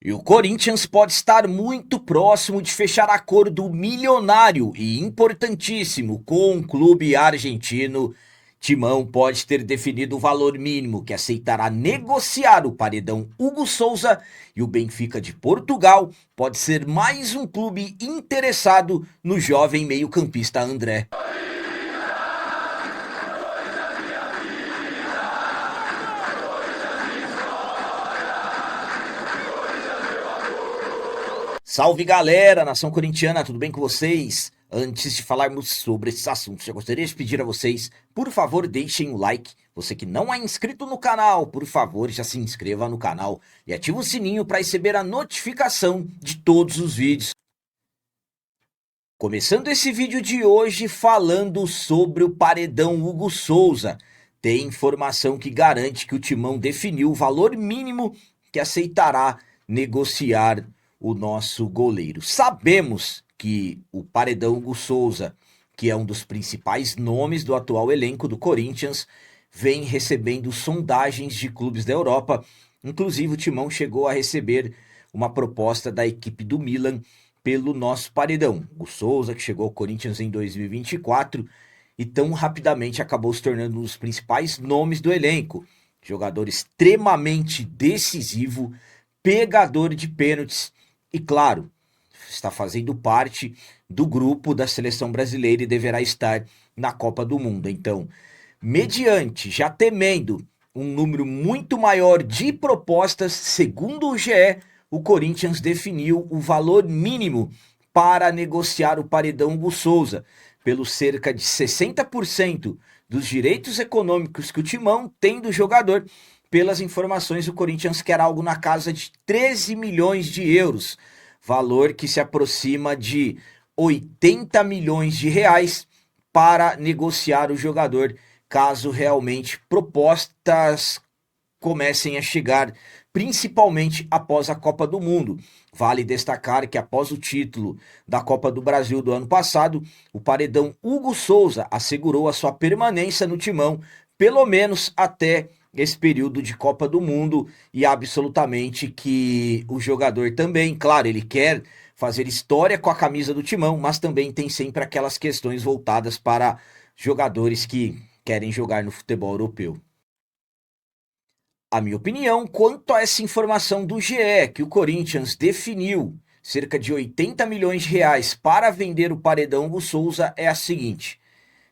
E o Corinthians pode estar muito próximo de fechar acordo milionário e importantíssimo com um clube argentino. Timão pode ter definido o valor mínimo que aceitará negociar o paredão Hugo Souza, e o Benfica de Portugal pode ser mais um clube interessado no jovem meio-campista André. Salve galera, nação corintiana, tudo bem com vocês? Antes de falarmos sobre esses assuntos, eu gostaria de pedir a vocês, por favor, deixem o like. Você que não é inscrito no canal, por favor, já se inscreva no canal e ative o sininho para receber a notificação de todos os vídeos. Começando esse vídeo de hoje falando sobre o paredão Hugo Souza. Tem informação que garante que o Timão definiu o valor mínimo que aceitará negociar o nosso goleiro. Sabemos que o paredão Hugo Souza, que é um dos principais nomes do atual elenco do Corinthians, vem recebendo sondagens de clubes da Europa. Inclusive o Timão chegou a receber uma proposta da equipe do Milan pelo nosso paredão. O Souza, que chegou ao Corinthians em 2024 e tão rapidamente acabou se tornando um dos principais nomes do elenco. Jogador extremamente decisivo, pegador de pênaltis e, claro, está fazendo parte do grupo da seleção brasileira e deverá estar na Copa do Mundo. Então, mediante, já temendo um número muito maior de propostas, segundo o GE, o Corinthians definiu o valor mínimo para negociar o paredão Hugo Souza, pelos cerca de 60% dos direitos econômicos que o Timão tem do jogador. Pelas informações, o Corinthians quer algo na casa de 13 milhões de euros, valor que se aproxima de 80 milhões de reais para negociar o jogador, caso realmente propostas comecem a chegar, principalmente após a Copa do Mundo. Vale destacar que após o título da Copa do Brasil do ano passado, o paredão Hugo Souza assegurou a sua permanência no Timão, pelo menos até esse período de Copa do Mundo, e absolutamente que o jogador também, claro, ele quer fazer história com a camisa do Timão, mas também tem sempre aquelas questões voltadas para jogadores que querem jogar no futebol europeu. A minha opinião quanto a essa informação do GE, que o Corinthians definiu cerca de 80 milhões de reais para vender o paredão Hugo Souza, é a seguinte: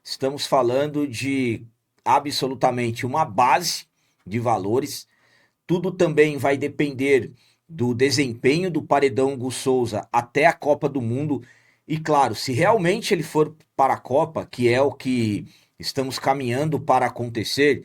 estamos falando de absolutamente uma base de valores, tudo também vai depender do desempenho do paredão Hugo Souza até a Copa do Mundo, e claro, se realmente ele for para a Copa, que é o que estamos caminhando para acontecer,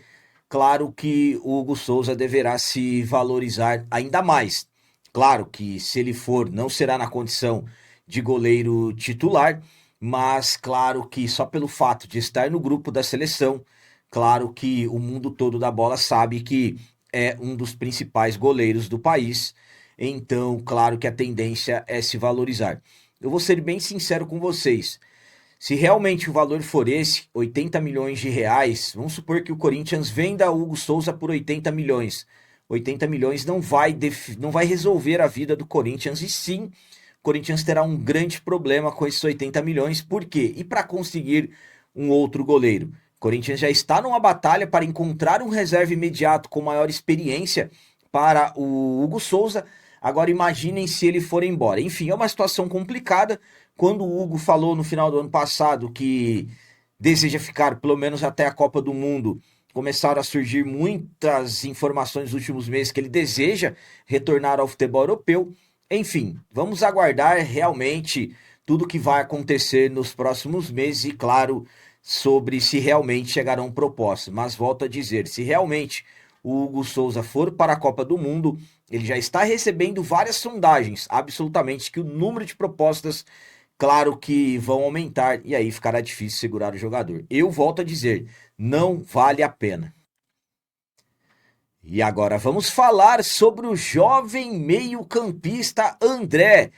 claro que o Hugo Souza deverá se valorizar ainda mais. Claro que se ele for, não será na condição de goleiro titular, mas claro que só pelo fato de estar no grupo da seleção, claro que o mundo todo da bola sabe que é um dos principais goleiros do país. Então, claro que a tendência é se valorizar. Eu vou ser bem sincero com vocês. Se realmente o valor for esse, 80 milhões de reais, vamos supor que o Corinthians venda o Hugo Souza por 80 milhões. 80 milhões não vai resolver a vida do Corinthians, e sim, o Corinthians terá um grande problema com esses 80 milhões. Por quê? E para conseguir um outro goleiro? O Corinthians já está numa batalha para encontrar um reserva imediato com maior experiência para o Hugo Souza. Agora imaginem se ele for embora. Enfim, é uma situação complicada. Quando o Hugo falou no final do ano passado que deseja ficar pelo menos até a Copa do Mundo, começaram a surgir muitas informações nos últimos meses que ele deseja retornar ao futebol europeu. Enfim, vamos aguardar realmente tudo que vai acontecer nos próximos meses e, claro, sobre se realmente chegarão propostas. Mas volto a dizer, se realmente o Hugo Souza for para a Copa do Mundo, ele já está recebendo várias sondagens, absolutamente, que o número de propostas, claro que vão aumentar, e aí ficará difícil segurar o jogador. Eu volto a dizer, não vale a pena. E agora vamos falar sobre o jovem meio-campista André.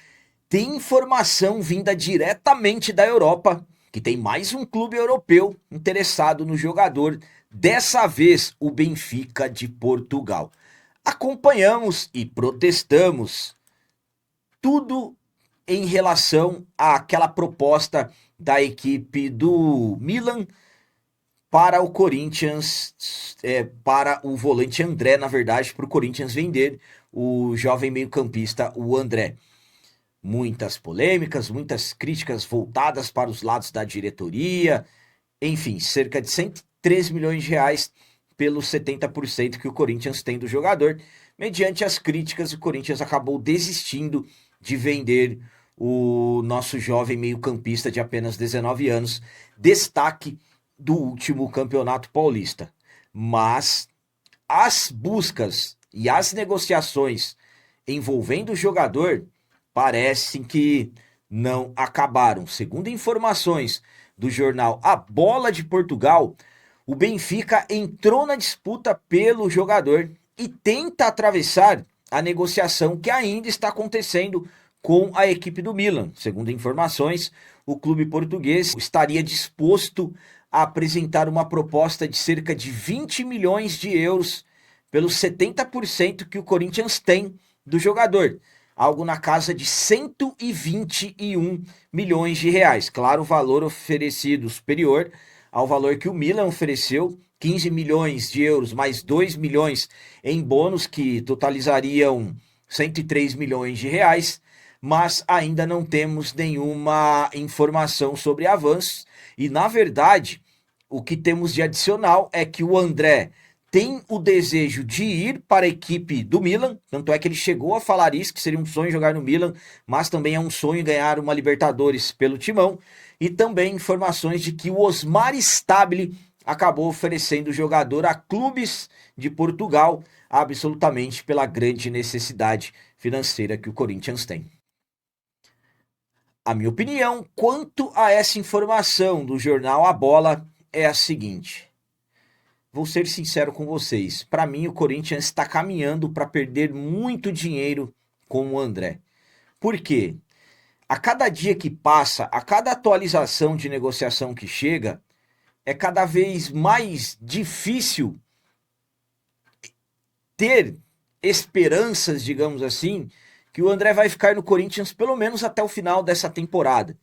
Tem informação vinda diretamente da Europa que tem mais um clube europeu interessado no jogador, dessa vez o Benfica de Portugal. acompanhamos e protestamos tudo em relação àquela proposta da equipe do Milan para o Corinthians, para o volante André, na verdade, para o Corinthians vender o jovem meio-campista, o André. Muitas polêmicas, muitas críticas voltadas para os lados da diretoria, enfim, cerca de 103 milhões de reais pelos 70% que o Corinthians tem do jogador. Mediante as críticas, o Corinthians acabou desistindo de vender o nosso jovem meio-campista de apenas 19 anos, destaque do último Campeonato Paulista. Mas as buscas e as negociações envolvendo o jogador parecem que não acabaram. Segundo informações do jornal A Bola de Portugal, o Benfica entrou na disputa pelo jogador e tenta atravessar a negociação que ainda está acontecendo com a equipe do Milan. Segundo informações, o clube português estaria disposto a apresentar uma proposta de cerca de 20 milhões de euros pelos 70% que o Corinthians tem do jogador. Algo na casa de 121 milhões de reais. Claro, o valor oferecido superior ao valor que o Milan ofereceu, 15 milhões de euros mais 2 milhões em bônus, que totalizariam 103 milhões de reais, mas ainda não temos nenhuma informação sobre avanços. E, na verdade, o que temos de adicional é que o André tem o desejo de ir para a equipe do Milan, tanto é que ele chegou a falar isso, que seria um sonho jogar no Milan, mas também é um sonho ganhar uma Libertadores pelo Timão, e também informações de que o Osmar Stabile acabou oferecendo o jogador a clubes de Portugal, absolutamente pela grande necessidade financeira que o Corinthians tem. A minha opinião quanto a essa informação do jornal A Bola é a seguinte: vou ser sincero com vocês. Para mim, o Corinthians está caminhando para perder muito dinheiro com o André. Por quê? A cada dia que passa, a cada atualização de negociação que chega, é cada vez mais difícil ter esperanças, digamos assim, que o André vai ficar no Corinthians pelo menos até o final dessa temporada.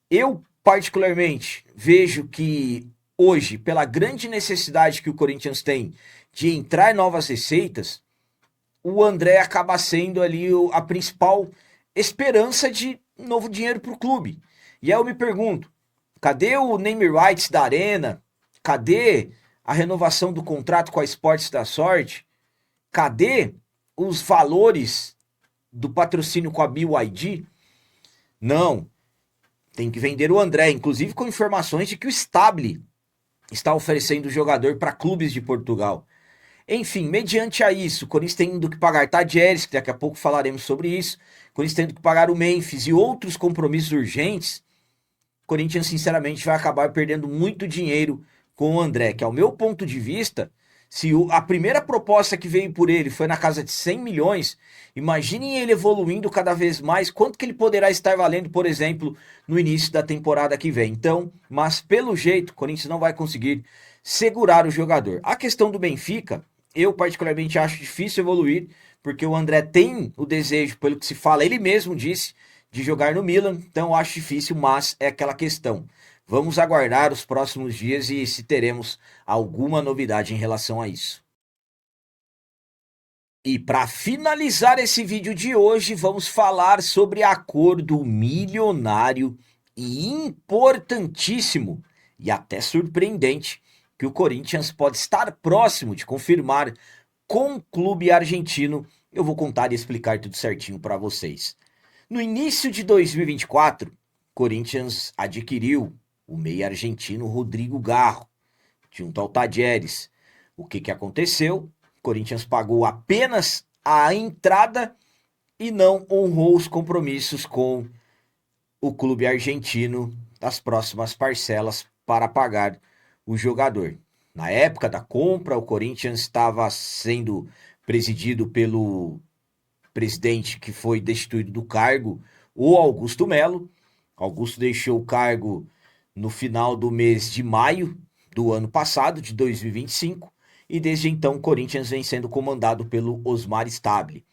Eu, particularmente, vejo que hoje, pela grande necessidade que o Corinthians tem de entrar em novas receitas, o André acaba sendo ali a principal esperança de novo dinheiro para o clube. E aí eu me pergunto, cadê o name rights da Arena? Cadê a renovação do contrato com a Esportes da Sorte? Cadê os valores do patrocínio com a BYD? Não, tem que vender o André, inclusive com informações de que o Stabile está oferecendo o jogador para clubes de Portugal. Enfim, mediante a isso, o Corinthians tendo que pagar Tadieres, que daqui a pouco falaremos sobre isso, o Corinthians tendo que pagar o Memphis e outros compromissos urgentes, o Corinthians, sinceramente, vai acabar perdendo muito dinheiro com o André, que, ao meu ponto de vista, se a primeira proposta que veio por ele foi na casa de 100 milhões, imaginem ele evoluindo cada vez mais, quanto que ele poderá estar valendo, por exemplo, no início da temporada que vem. Então, mas pelo jeito, o Corinthians não vai conseguir segurar o jogador. A questão do Benfica, eu particularmente acho difícil evoluir, porque o André tem o desejo, pelo que se fala, ele mesmo disse, de jogar no Milan, então eu acho difícil, mas é aquela questão. Vamos aguardar os próximos dias e se teremos alguma novidade em relação a isso. E para finalizar esse vídeo de hoje, vamos falar sobre acordo milionário e importantíssimo e até surpreendente que o Corinthians pode estar próximo de confirmar com o clube argentino. Eu vou contar e explicar tudo certinho para vocês. No início de 2024, Corinthians adquiriu o meia argentino Rodrigo Garro, junto ao Tadieres. O que aconteceu? O Corinthians pagou apenas a entrada e não honrou os compromissos com o clube argentino das próximas parcelas para pagar o jogador. Na época da compra, o Corinthians estava sendo presidido pelo presidente que foi destituído do cargo, o Augusto Melo. Augusto deixou o cargo no final do mês de maio do ano passado, de 2025, e desde então o Corinthians vem sendo comandado pelo Osmar Stabile.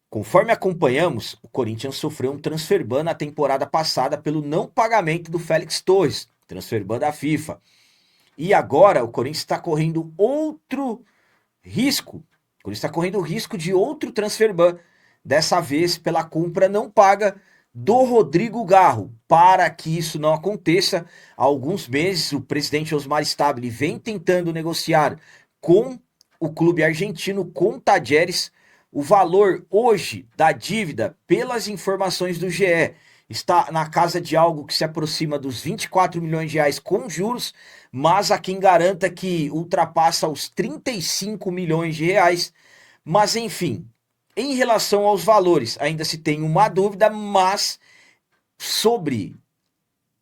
Conforme acompanhamos, o Corinthians sofreu um transfer ban na temporada passada pelo não pagamento do Félix Torres, transfer ban da FIFA. E agora o Corinthians está correndo outro risco. O Corinthians está correndo o risco de outro transfer ban, dessa vez pela compra não paga do Rodrigo Garro. Para que isso não aconteça, há alguns meses o presidente Osmar Stabile vem tentando negociar com o clube argentino, com o Tajeres. O valor hoje da dívida, pelas informações do GE, está na casa de algo que se aproxima dos 24 milhões de reais com juros, mas há quem garanta que ultrapassa os 35 milhões de reais. Mas enfim, em relação aos valores, ainda se tem uma dúvida, mas sobre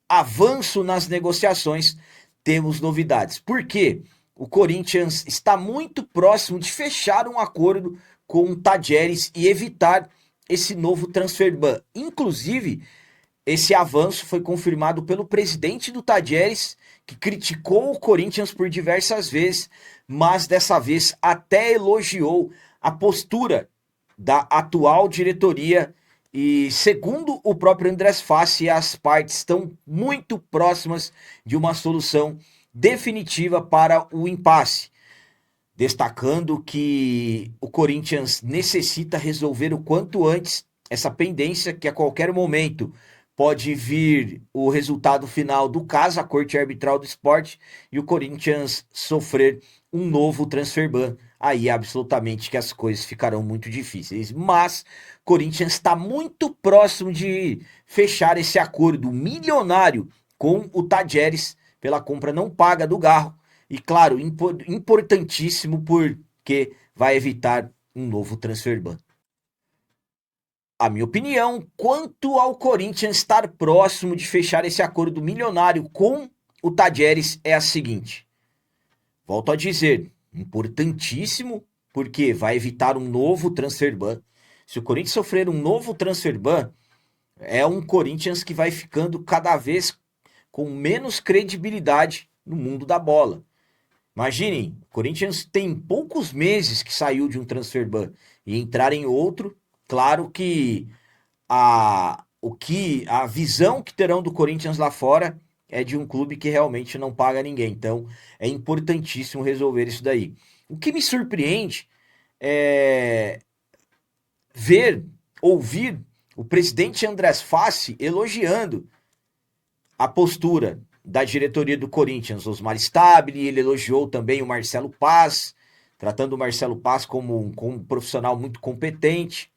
avanço nas negociações, temos novidades. Por quê? O Corinthians está muito próximo de fechar um acordo com o Tajeres e evitar esse novo transfer ban. Inclusive, esse avanço foi confirmado pelo presidente do Tajeres, que criticou o Corinthians por diversas vezes, mas dessa vez até elogiou a postura da atual diretoria. E segundo o próprio Andrés Fassi, as partes estão muito próximas de uma solução definitiva para o impasse, destacando que o Corinthians necessita resolver o quanto antes essa pendência, que a qualquer momento pode vir o resultado final do caso, a Corte Arbitral do Esporte, e o Corinthians sofrer um novo transfer ban. Aí absolutamente que as coisas ficarão muito difíceis. Mas o Corinthians está muito próximo de fechar esse acordo milionário com o Tajeres pela compra não paga do Garro. E claro, importantíssimo porque vai evitar um novo transfer ban. A minha opinião quanto ao Corinthians estar próximo de fechar esse acordo milionário com o Tajeres é a seguinte. Volto a dizer, importantíssimo porque vai evitar um novo transfer ban. Se o Corinthians sofrer um novo transfer ban, é um Corinthians que vai ficando cada vez com menos credibilidade no mundo da bola. Imaginem, o Corinthians tem poucos meses que saiu de um transfer ban e entrar em outro. Claro que a visão que terão do Corinthians lá fora é de um clube que realmente não paga ninguém. Então é importantíssimo resolver isso daí. O que me surpreende é ouvir o presidente Andrés Fassi elogiando a postura da diretoria do Corinthians, Osmar Stabile. Ele elogiou também o Marcelo Paz, tratando o Marcelo Paz como um profissional muito competente.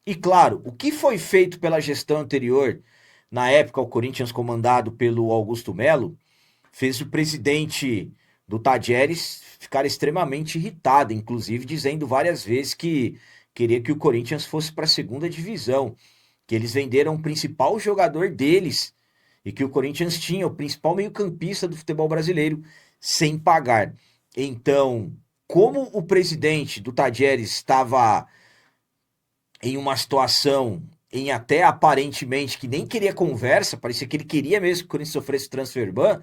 E claro, o que foi feito pela gestão anterior, na época o Corinthians comandado pelo Augusto Melo, fez o presidente do Tajeres ficar extremamente irritado, inclusive dizendo várias vezes que queria que o Corinthians fosse para a segunda divisão, que eles venderam o principal jogador deles e que o Corinthians tinha o principal meio-campista do futebol brasileiro sem pagar. Então, como o presidente do Tajeres estava em uma situação em até aparentemente que nem queria conversa, parecia que ele queria mesmo que o Corinthians sofresse transfer ban,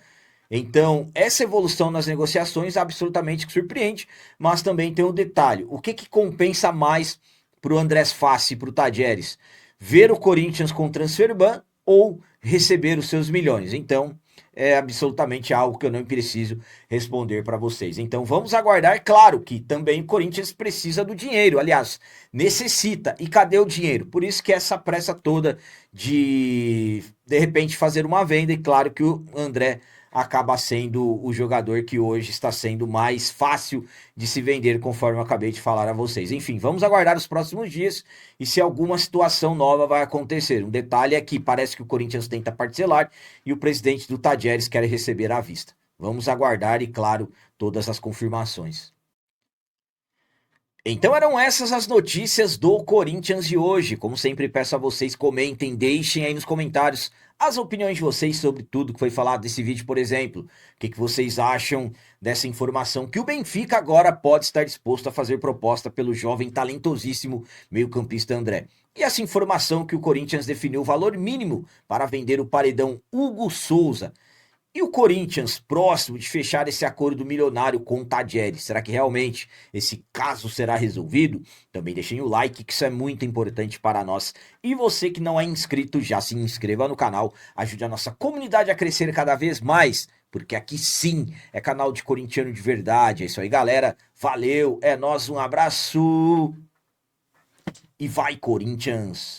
então essa evolução nas negociações absolutamente surpreende, mas também tem um detalhe, o que compensa mais para o Andrés Fassi e para o Tajeres? Ver o Corinthians com transfer ban ou receber os seus milhões? Então é absolutamente algo que eu não preciso responder para vocês. Então vamos aguardar. Claro que também o Corinthians precisa do dinheiro, aliás, necessita. E cadê o dinheiro? Por isso que essa pressa toda de repente fazer uma venda. E claro que o André acaba sendo o jogador que hoje está sendo mais fácil de se vender, conforme eu acabei de falar a vocês. Enfim, vamos aguardar os próximos dias e se alguma situação nova vai acontecer. Um detalhe é que parece que o Corinthians tenta parcelar e o presidente do Tajeres quer receber à vista. Vamos aguardar e, claro, todas as confirmações. Então eram essas as notícias do Corinthians de hoje. Como sempre, peço a vocês, comentem, deixem aí nos comentários as opiniões de vocês sobre tudo que foi falado nesse vídeo, por exemplo. O que vocês acham dessa informação que o Benfica agora pode estar disposto a fazer proposta pelo jovem talentosíssimo meio-campista André. E essa informação que o Corinthians definiu o valor mínimo para vender o paredão Hugo Souza. E o Corinthians, próximo de fechar esse acordo milionário com o Tadjeres, será que realmente esse caso será resolvido? Também deixem o like, que isso é muito importante para nós. E você que não é inscrito, já se inscreva no canal, ajude a nossa comunidade a crescer cada vez mais, porque aqui sim é canal de corintiano de verdade. É isso aí, galera. Valeu, é nóis, um abraço e vai, Corinthians!